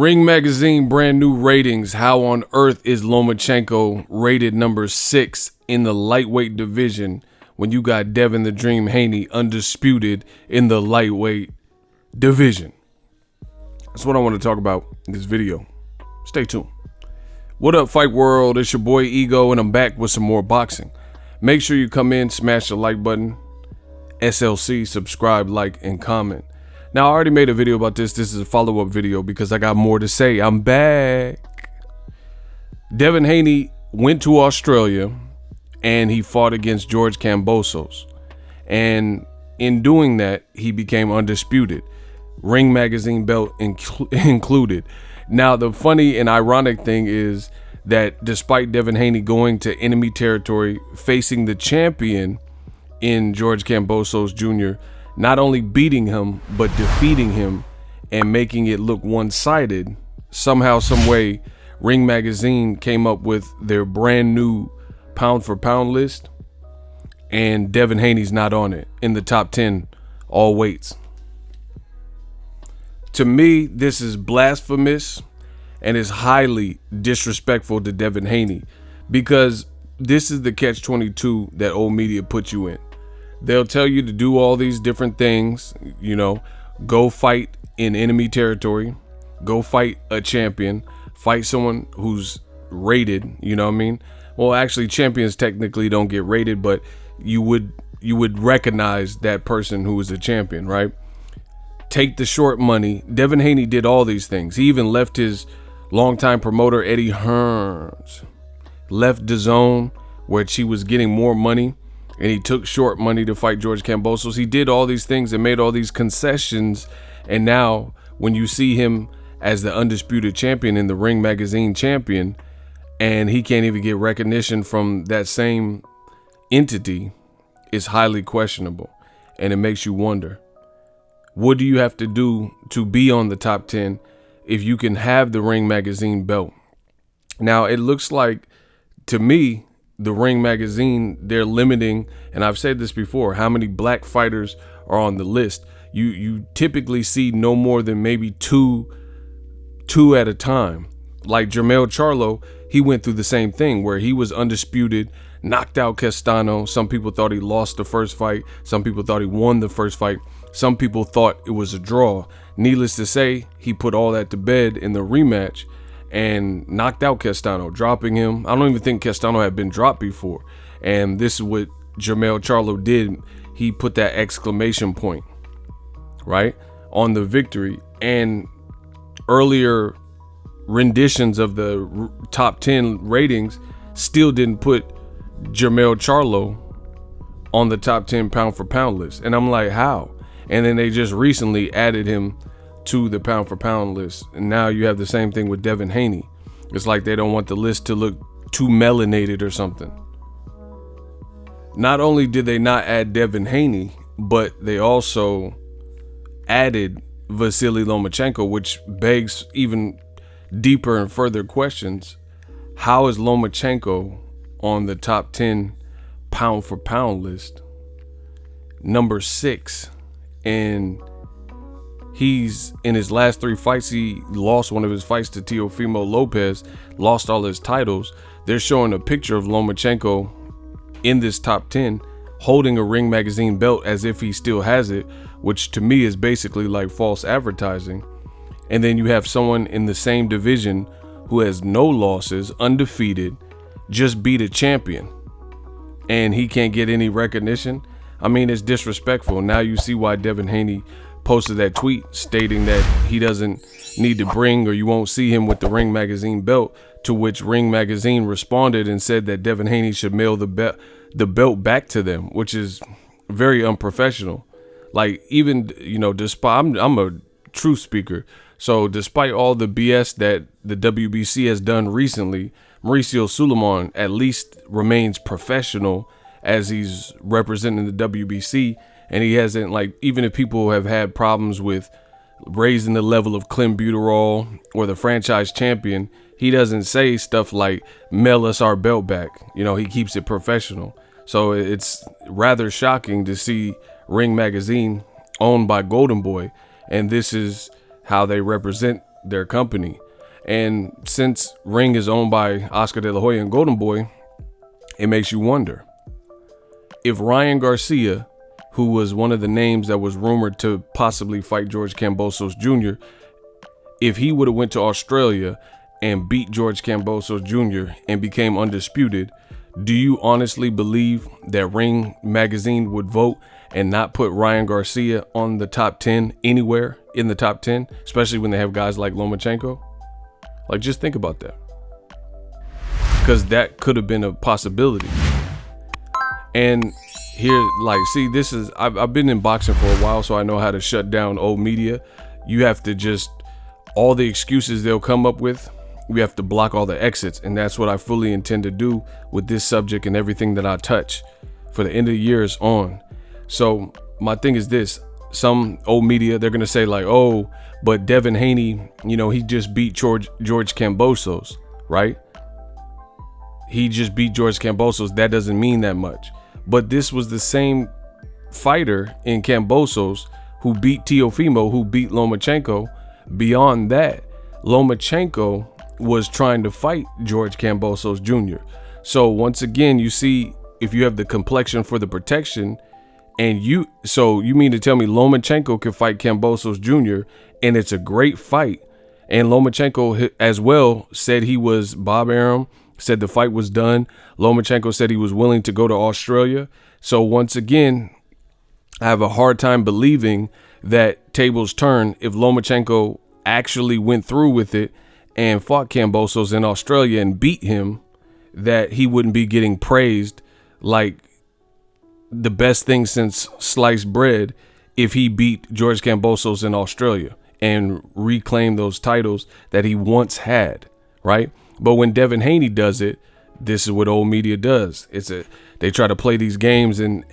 Ring Magazine brand new ratings. How on earth is Lomachenko rated number 6 in the lightweight division when you got Devin the Dream Haney undisputed in the lightweight division? That's what I want to talk about in this video. Stay tuned. What up, Fight World? It's your boy Ego, and I'm back with some more boxing. Make sure you come in, smash the like button, SLC, subscribe, like, and comment. Now, I already made a video about this. This is a follow-up video because I got more to say. I'm back. Devin Haney went to Australia and he fought against George Kambosos. And in doing that, he became undisputed. Ring Magazine belt included. Now, the funny and ironic thing is that despite Devin Haney going to enemy territory, facing the champion in George Kambosos Jr., not only beating him, but defeating him and making it look one-sided, somehow, some way, Ring Magazine came up with their brand new pound-for-pound list, and Devin Haney's not on it in the top 10 all weights. To me, this is blasphemous and is highly disrespectful to Devin Haney, because this is the catch-22 that old media put you in. They'll tell you to do all these different things, you know, go fight in enemy territory, go fight a champion, fight someone who's rated, you know what I mean? Well, actually, champions technically don't get rated, but you would recognize that person who is a champion, right? Take the short money. Devin Haney did all these things. He even left his longtime promoter, Eddie Hearns, left DAZN, where she was getting more money, and he took short money to fight George Kambosos. He did all these things and made all these concessions. And now when you see him as the undisputed champion in the Ring Magazine champion, and he can't even get recognition from that same entity, is highly questionable. And it makes you wonder, what do you have to do to be on the top 10 if you can have the Ring Magazine belt? Now, it looks like, to me, the Ring Magazine, they're limiting, and I've said this before, how many black fighters are on the list. You typically see no more than maybe two at a time. Like Jermell Charlo, he went through the same thing where he was undisputed, knocked out Castano. Some people thought he lost the first fight. Some people thought he won the first fight. Some people thought it was a draw. Needless to say, he put all that to bed in the rematch and knocked out Castano, dropping him. I don't even think Castano had been dropped before. And this is what Jermell Charlo did. He put that exclamation point, right, on the victory. And earlier renditions of the top 10 ratings still didn't put Jermell Charlo on the top 10 pound for pound list. And I'm like, how? And then they just recently added him to the pound for pound list, and now you have the same thing with Devin Haney. It's like they don't want the list to look too melanated or something. Not only did they not add Devin Haney, but they also added Vasily Lomachenko, which begs even deeper and further questions. How is Lomachenko on the top 10 pound for pound list, number 6? And he's, in his last 3 fights, he lost one of his fights to Teofimo Lopez, lost all his titles. They're showing a picture of Lomachenko in this top 10 holding a Ring Magazine belt as if he still has it, which to me is basically like false advertising. And then you have someone in the same division who has no losses, undefeated, just beat a champion, and he can't get any recognition. I mean, it's disrespectful. Now you see why Devin Haney posted that tweet stating that he doesn't need to bring, or you won't see him with the Ring Magazine belt, to which Ring Magazine responded and said that Devin Haney should mail the belt back to them, which is very unprofessional. Like, even, you know, despite, I'm a truth speaker, so despite all the BS that the WBC has done recently, Mauricio Sulaiman at least remains professional as he's representing the WBC. And he hasn't, like, even if people have had problems with raising the level of clenbuterol or the franchise champion, he doesn't say stuff like, mail us our belt back. You know, he keeps it professional. So it's rather shocking to see Ring Magazine owned by Golden Boy, and this is how they represent their company. And since Ring is owned by Oscar De La Hoya and Golden Boy, it makes you wonder if Ryan Garcia, who was one of the names that was rumored to possibly fight George Kambosos Jr., if he would have went to Australia and beat George Kambosos Jr. and became undisputed, do you honestly believe that Ring Magazine would vote and not put Ryan Garcia on the top 10 anywhere in the top 10, especially when they have guys like Lomachenko? Like, just think about that, because that could have been a possibility. And here, like, see, this is, I've been in boxing for a while, so I know how to shut down old media. You have to just, all the excuses they'll come up with, we have to block all the exits. And that's what I fully intend to do with this subject and everything that I touch for the end of the year is on. So my thing is this, some old media, they're going to say like, oh, but Devin Haney, you know, he just beat George Kambosos, right? He just beat George Kambosos. That doesn't mean that much. But this was the same fighter in Kambosos who beat Teofimo, who beat Lomachenko. Beyond that, Lomachenko was trying to fight George Kambosos Jr. So once again, you see, if you have the complexion for the protection, and you mean to tell me Lomachenko can fight Kambosos Jr. and it's a great fight? And Lomachenko as well said he was, Bob Arum said the fight was done. Lomachenko said he was willing to go to Australia. So once again, I have a hard time believing that tables turn if Lomachenko actually went through with it and fought Kambosos in Australia and beat him, that he wouldn't be getting praised like the best thing since sliced bread if he beat George Kambosos in Australia and reclaim those titles that he once had, right? But when Devin Haney does it, this is what old media does. They try to play these games and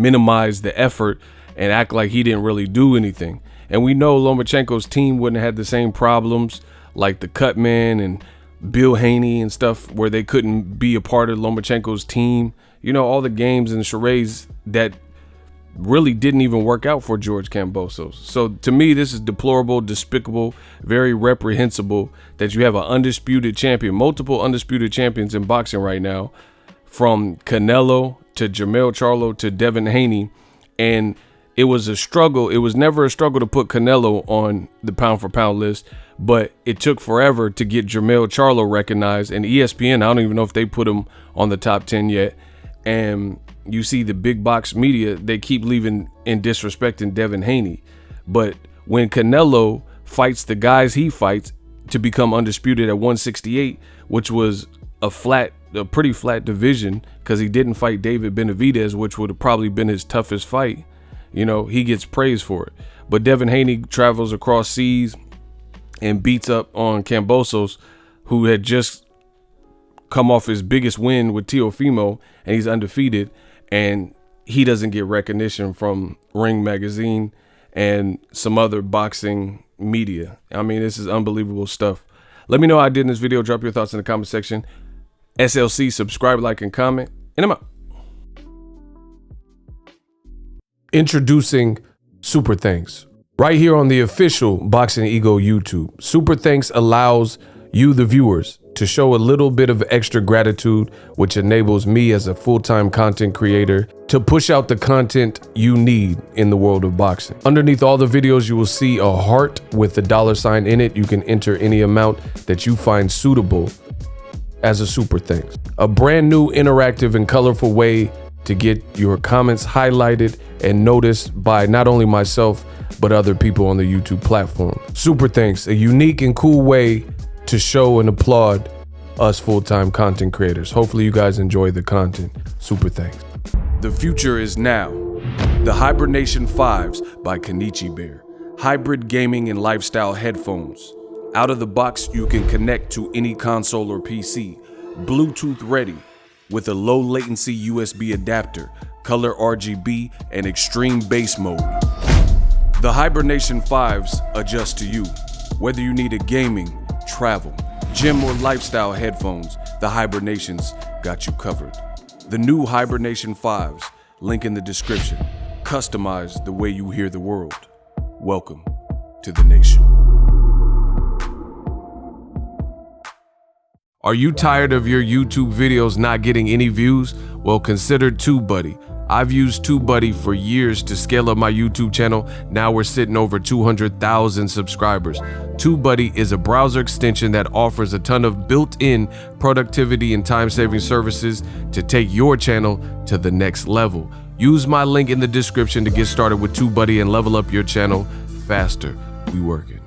minimize the effort and act like he didn't really do anything. And we know Lomachenko's team wouldn't have had the same problems like the Cutman and Bill Haney and stuff, where they couldn't be a part of Lomachenko's team. You know, all the games and charades that really didn't even work out for George Kambosos. So to me, this is deplorable, despicable, very reprehensible that you have an undisputed champion, multiple undisputed champions in boxing right now, from Canelo to Jermell Charlo to Devin Haney. And it was a struggle. It was never a struggle to put Canelo on the pound for pound list, but it took forever to get Jermell Charlo recognized. And ESPN, I don't even know if they put him on the top 10 yet. And you see the big box media, they keep leaving and disrespecting Devin Haney. But when Canelo fights the guys he fights to become undisputed at 168, which was a pretty flat division, because he didn't fight David Benavidez, which would have probably been his toughest fight, you know, he gets praised for it. But Devin Haney travels across seas and beats up on Kambosos, who had just come off his biggest win with Teofimo, and he's undefeated, and he doesn't get recognition from Ring Magazine and some other boxing media. I mean, this is unbelievable stuff. Let me know how I did in this video. Drop your thoughts in the comment section. SLC, subscribe, like, and comment, and I'm out. Introducing Super Thanks, right here on the official Boxing Ego YouTube. Super Thanks allows you, the viewers, to show a little bit of extra gratitude, which enables me as a full-time content creator to push out the content you need in the world of boxing. Underneath all the videos, you will see a heart with the $sign in it. You can enter any amount that you find suitable as a super thanks. A brand new interactive and colorful way to get your comments highlighted and noticed by not only myself, but other people on the YouTube platform. Super thanks, a unique and cool way to show and applaud us full-time content creators. Hopefully you guys enjoy the content. Super thanks. The future is now. The Hibernation 5s by Kenichi Bear. Hybrid gaming and lifestyle headphones. Out of the box, you can connect to any console or PC. Bluetooth ready with a low latency USB adapter, color RGB, and extreme bass mode. The Hibernation 5s adjust to you. Whether you need a gaming, travel, gym, or lifestyle headphones, the Hibernations got you covered. The new Hibernation 5s, link in the description. Customize the way you hear the world. Welcome to the nation. Are you tired of your YouTube videos not getting any views? Well, consider TubeBuddy. I've used TubeBuddy for years to scale up my YouTube channel. Now we're sitting over 200,000 subscribers. TubeBuddy is a browser extension that offers a ton of built-in productivity and time-saving services to take your channel to the next level. Use my link in the description to get started with TubeBuddy and level up your channel faster. We working.